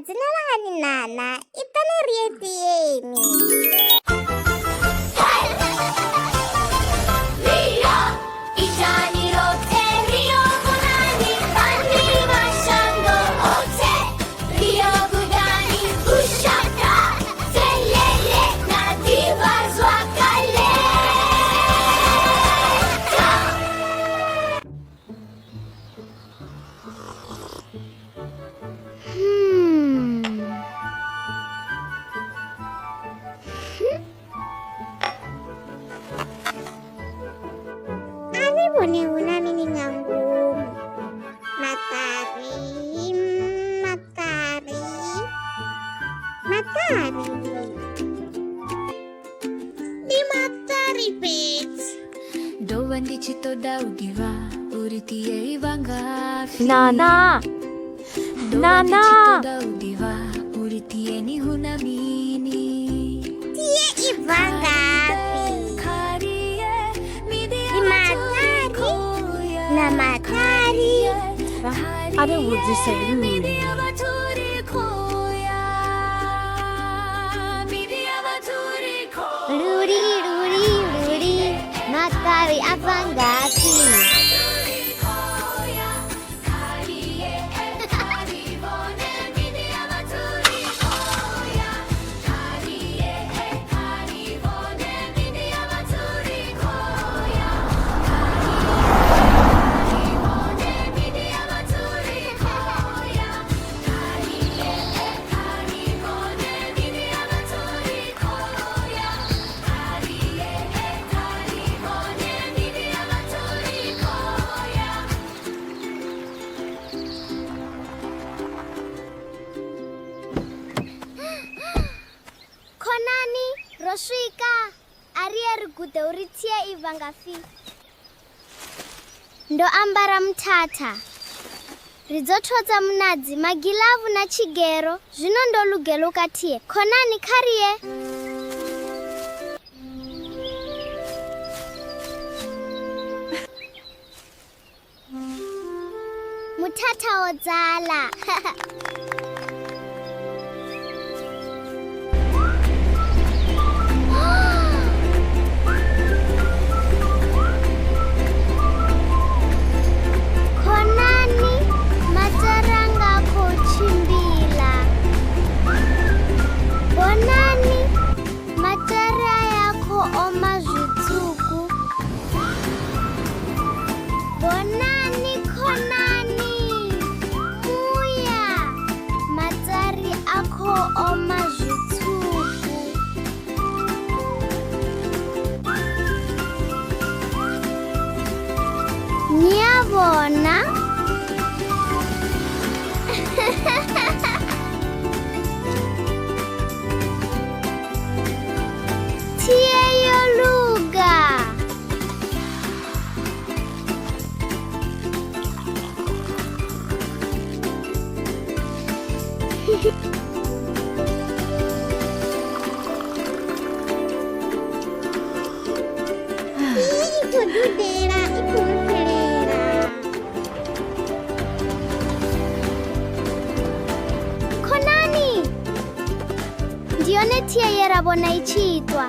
Dzina langa ni Nana, itani rietieni. Ani una mini ngangum. Matahari. Di matahari pits. Dovandi cito daudiva, uritie ivangafi. Nana! Nana! Daudiva, uritie ni hunamini. Tie ivangafi. Na matahari. Ada would say Ruri, matahari avangati. Konani, Roswika, Ariel Gudauritia Ivangafi. Ndo ambara mtata. Rizotodza munadzi, magilavu na chigero, zvino ndo lugelo katie. Konani karie. Mutata odzala. Niavona. Tie luga. Itu dudera, itu kelera. Konani, ndione tia yerabona ichiitwa.